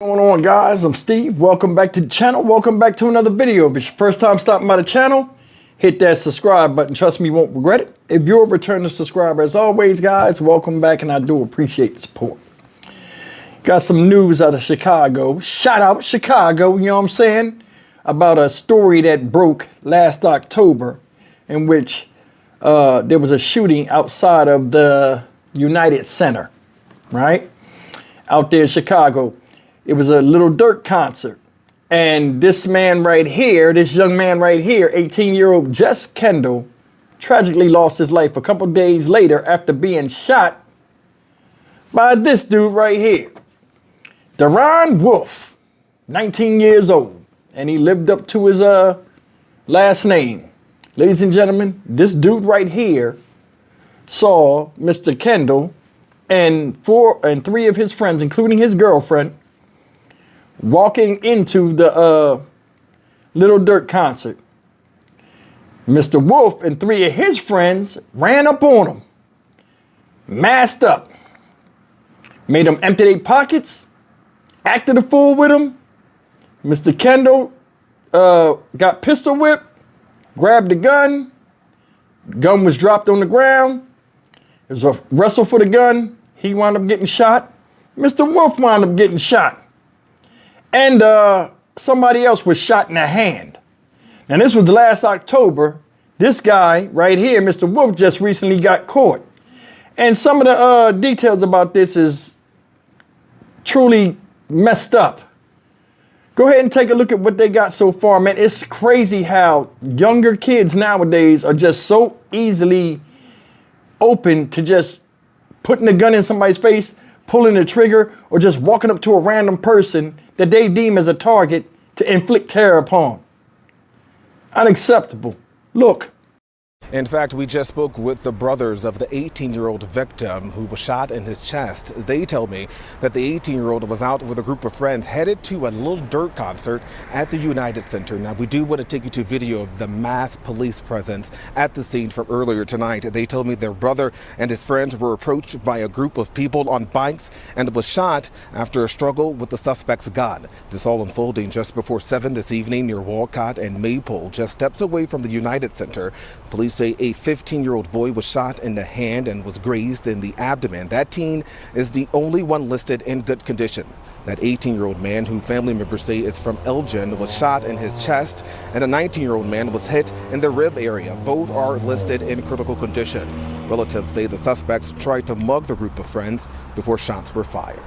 What's going on, guys? I'm Steve. Welcome back to the channel. Welcome back to another video. If it's your first time stopping by the channel, hit that subscribe button. Trust me, you won't regret it. If you're a returning subscriber, as always, guys, welcome back, and I do appreciate the support. Got some news out of Chicago. Shout out Chicago, you know what I'm saying? About a story that broke last October in which there was a shooting outside of the United Center, right? Out there in Chicago. It was a Little Durk concert. And this man right here, this young man right here, 18-year-old Jess Kendall, tragically lost his life a couple days later after being shot by this dude right here. Deron Wolf, 19 years old. And he lived up to his last name. Ladies and gentlemen, this dude right here saw Mr. Kendall and three of his friends, including his girlfriend, walking into the Little Durk concert. Mr. Wolf and three of his friends ran up on him, masked up, made him empty their pockets, acted a fool with him. Mr. Kendall got pistol whipped, grabbed the gun. Gun was dropped on the ground. It was a wrestle for the gun. He wound up getting shot. Mr. Wolf wound up getting shot. And somebody else was shot in the hand. Now, this was last October. This guy right here, Mr. Wolf, just recently got caught. And some of the details about this is truly messed up. Go ahead and take a look at what they got so far, man. It's crazy how younger kids nowadays are just so easily open to just putting a gun in somebody's face, pulling the trigger, or just walking up to a random person that they deem as a target to inflict terror upon. Unacceptable. Look. In fact, we just spoke with the brothers of the 18-year-old victim who was shot in his chest. They tell me that the 18-year-old was out with a group of friends headed to a Little Durk concert at the United Center. Now, we do want to take you to video of the mass police presence at the scene from earlier tonight. They told me their brother and his friends were approached by a group of people on bikes and was shot after a struggle with the suspect's gun. This all unfolding just before 7 this evening near Walcott and Maple, just steps away from the United Center. Police say a 15-year-old boy was shot in the hand and was grazed in the abdomen. That teen is the only one listed in good condition. That 18-year-old man, who family members say is from Elgin, was shot in his chest, and a 19-year-old man was hit in the rib area. Both are listed in critical condition. Relatives say the suspects tried to mug the group of friends before shots were fired.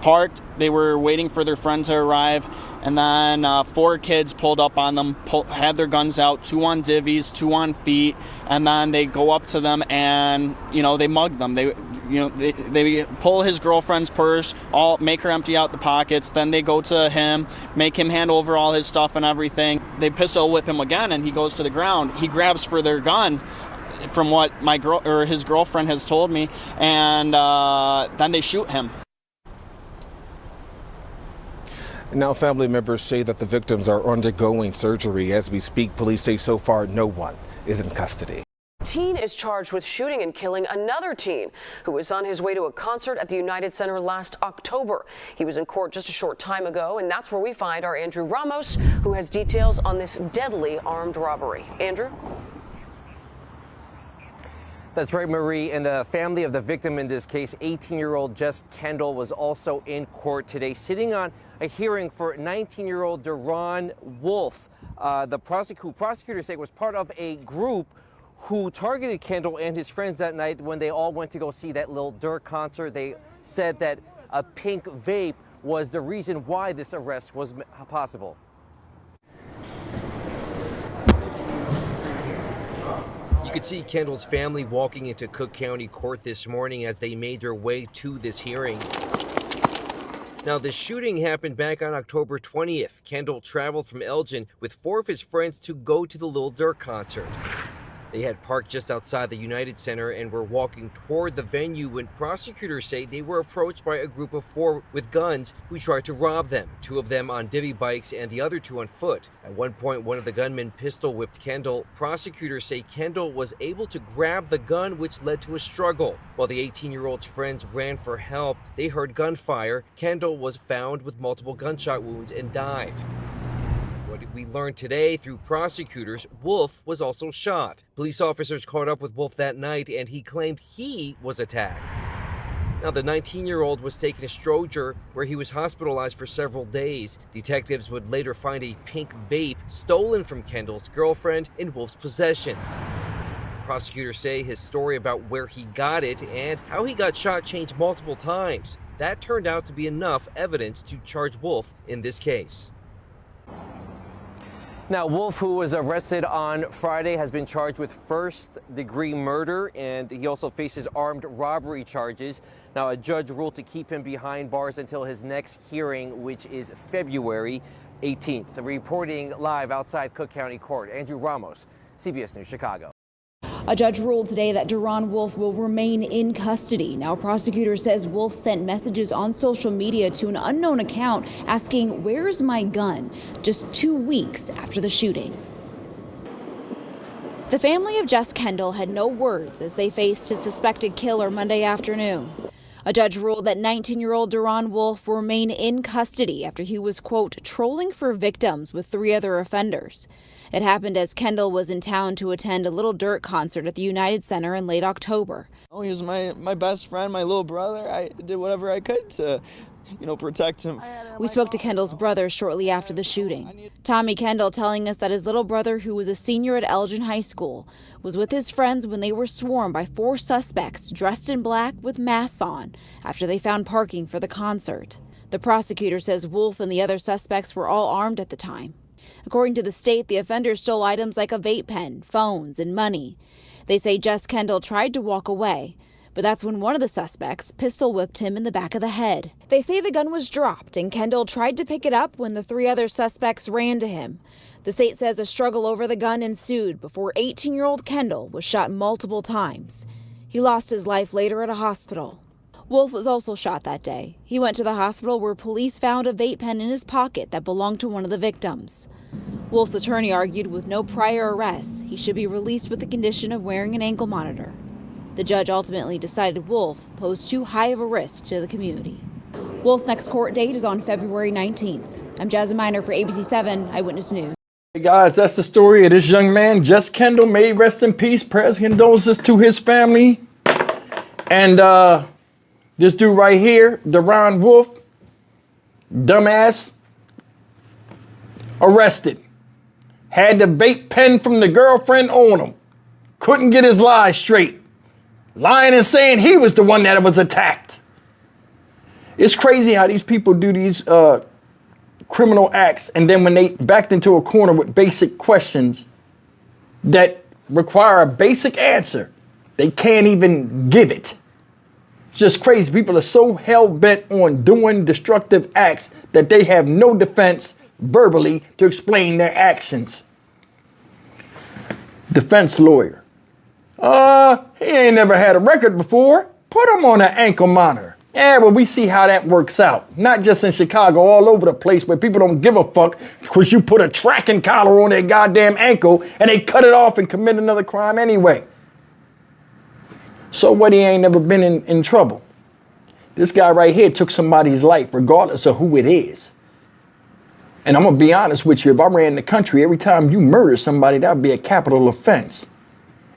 Parked, they were waiting for their friend to arrive, and then 4 kids pulled up on them, had their guns out, 2 on divvies, 2 on feet, and then they go up to them and, they mug them. They pull his girlfriend's purse, make her empty out the pockets, then they go to him, make him hand over all his stuff and everything. They pistol whip him again, and he goes to the ground. He grabs for their gun, from what his girlfriend has told me, and then they shoot him. Now, family members say that the victims are undergoing surgery. As we speak, police say so far no one is in custody. Teen is charged with shooting and killing another teen who was on his way to a concert at the United Center last October. He was in court just a short time ago, and that's where we find our Andrew Ramos, who has details on this deadly armed robbery. Andrew? That's right, Marie. And the family of the victim in this case, 18-year-old Jess Kendall, was also in court today, sitting on a hearing for 19-year-old Deron Wolf. The prosecutors say was part of a group who targeted Kendall and his friends that night when they all went to go see that Lil Durk concert. They said that a pink vape was the reason why this arrest was possible. You could see Kendall's family walking into Cook County Court this morning as they made their way to this hearing. Now, the shooting happened back on October 20th. Kendall traveled from Elgin with 4 of his friends to go to the Little Durk concert. They had parked just outside the United Center and were walking toward the venue when prosecutors say they were approached by a group of 4 with guns who tried to rob them, 2 of them on divvy bikes and the other 2 on foot. At one point, one of the gunmen pistol whipped Kendall. Prosecutors say Kendall was able to grab the gun, which led to a struggle. While the 18-year-old's friends ran for help, they heard gunfire. Kendall was found with multiple gunshot wounds and died. What we learned today through prosecutors, Wolf was also shot. Police officers caught up with Wolf that night and he claimed he was attacked. Now, the 19-year-old was taken to Stroger, where he was hospitalized for several days. Detectives would later find a pink vape stolen from Kendall's girlfriend in Wolf's possession. Prosecutors say his story about where he got it and how he got shot changed multiple times. That turned out to be enough evidence to charge Wolf in this case. Now, Wolf, who was arrested on Friday, has been charged with first-degree murder, and he also faces armed robbery charges. Now, a judge ruled to keep him behind bars until his next hearing, which is February 18th. Reporting live outside Cook County Court, Andrew Ramos, CBS News, Chicago. A judge ruled today that Duran Wolf will remain in custody. Now, a prosecutor says Wolf sent messages on social media to an unknown account asking, "Where's my gun?" just 2 weeks after the shooting. The family of Jess Kendall had no words as they faced his suspected killer Monday afternoon. A judge ruled that 19-year-old Duran Wolf will remain in custody after he was, quote, trolling for victims with 3 other offenders. It happened as Kendall was in town to attend a Little Durk concert at the United Center in late October. Oh, he was my best friend, my little brother. I did whatever I could to, protect him. We spoke to Kendall's brother shortly after the shooting. Tommy Kendall telling us that his little brother, who was a senior at Elgin High School, was with his friends when they were swarmed by 4 suspects dressed in black with masks on after they found parking for the concert. The prosecutor says Wolf and the other suspects were all armed at the time. According to the state, the offenders stole items like a vape pen, phones, and money. They say Jess Kendall tried to walk away, but that's when one of the suspects pistol whipped him in the back of the head. They say the gun was dropped and Kendall tried to pick it up when the 3 other suspects ran to him. The state says a struggle over the gun ensued before 18-year-old Kendall was shot multiple times. He lost his life later at a hospital. Wolf was also shot that day. He went to the hospital where police found a vape pen in his pocket that belonged to one of the victims. Wolf's attorney argued with no prior arrests, he should be released with the condition of wearing an ankle monitor. The judge ultimately decided Wolf posed too high of a risk to the community. Wolf's next court date is on February 19th. I'm Jasmine Miner for ABC 7 Eyewitness News. Hey guys, that's the story of this young man, Jess Kendall. May he rest in peace. Prayers and condolences to his family. And this dude right here, Duran Wolf, dumbass, arrested. Had the vape pen from the girlfriend on him. Couldn't get his lies straight. Lying and saying he was the one that was attacked. It's crazy how these people do these criminal acts, and then when they backed into a corner with basic questions that require a basic answer, they can't even give it. It's just crazy. People are so hell-bent on doing destructive acts that they have no defense verbally to explain their actions. Defense lawyer. He ain't never had a record before. Put him on an ankle monitor. Yeah, well, we see how that works out. Not just in Chicago, all over the place where people don't give a fuck because you put a tracking collar on their goddamn ankle and they cut it off and commit another crime anyway. So what, he ain't never been in trouble. This guy right here took somebody's life regardless of who it is. And I'm going to be honest with you, if I ran the country, every time you murder somebody, that would be a capital offense.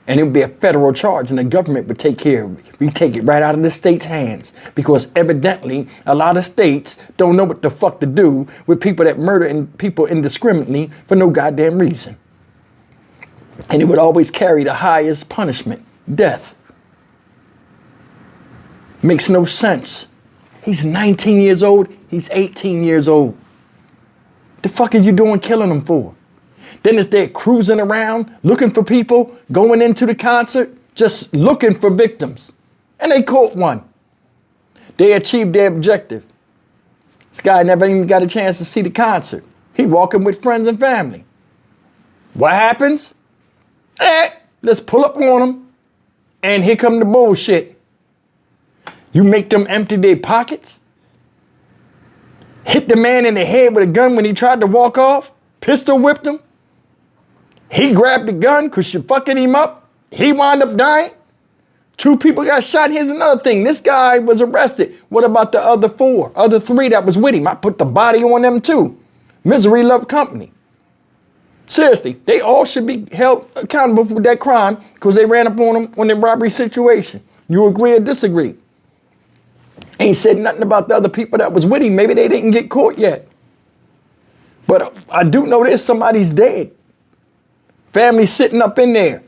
And it would be a federal charge and the government would take care of it. We take it right out of the state's hands because evidently a lot of states don't know what the fuck to do with people that murder people indiscriminately for no goddamn reason. And it would always carry the highest punishment, death. Makes no sense. He's 19 years old. He's 18 years old. The fuck are you doing killing him for? Then it's there cruising around, looking for people, going into the concert, just looking for victims. And they caught one. They achieved their objective. This guy never even got a chance to see the concert. He walking with friends and family. What happens? Let's pull up on them. And here come the bullshit. You make them empty their pockets. Hit the man in the head with a gun when he tried to walk off. Pistol whipped him. He grabbed the gun because you're fucking him up. He wound up dying. 2 people got shot. Here's another thing. This guy was arrested. What about the other 3 that was with him? I put the body on them too. Misery loved company. Seriously, they all should be held accountable for that crime because they ran up on them on the robbery situation. You agree or disagree? Ain't said nothing about the other people that was with him. Maybe they didn't get caught yet. But I do know this, somebody's dead. Family sitting up in there.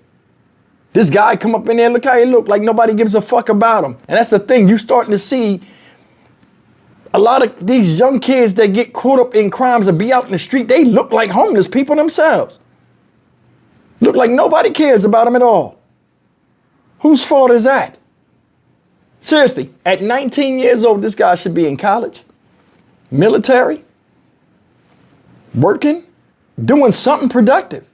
This guy come up in there, look how he look, like nobody gives a fuck about him. And that's the thing, you starting to see a lot of these young kids that get caught up in crimes and be out in the street, they look like homeless people themselves. Look like nobody cares about them at all. Whose fault is that? Seriously, at 19 years old, this guy should be in college, military, working, doing something productive,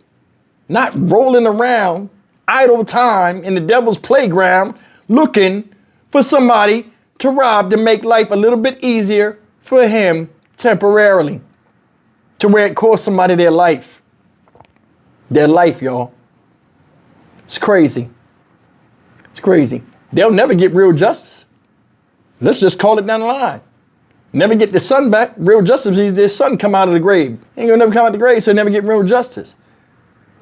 not rolling around idle time in the devil's playground looking for somebody to rob to make life a little bit easier for him temporarily, to where it costs somebody their life. Their life, y'all. It's crazy. It's crazy. They'll never get real justice. Let's just call it down the line. Never get the son back. Real justice means their son come out of the grave. He ain't gonna never come out of the grave, so never get real justice.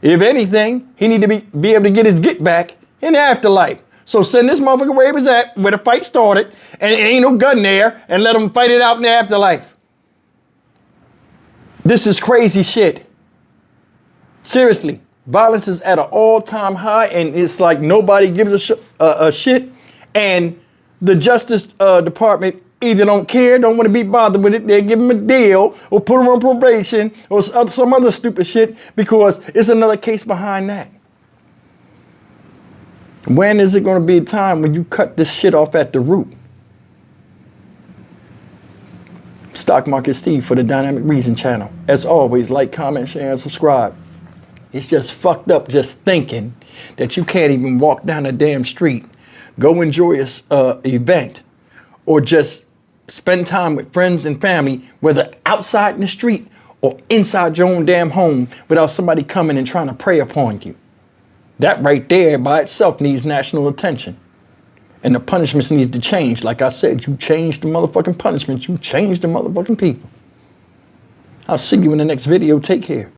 If anything, he need to be able to get his get back in the afterlife. So send this motherfucker where he was at, where the fight started, and it ain't no gun there, and let him fight it out in the afterlife. This is crazy shit. Seriously, violence is at an all-time high, and it's like nobody gives a shit. And the Justice Department either don't care, don't want to be bothered with it. They give them a deal or put them on probation or some other stupid shit because it's another case behind that. When is it going to be a time when you cut this shit off at the root? Stock Market Steve for the Dynamic Reason channel. As always, like, comment, share, and subscribe. It's just fucked up just thinking that you can't even walk down the damn street, go enjoy a event, or just spend time with friends and family, whether outside in the street or inside your own damn home, without somebody coming and trying to prey upon you. That right there by itself needs national attention. And the punishments need to change. Like I said, you change the motherfucking punishments. You change the motherfucking people. I'll see you in the next video. Take care.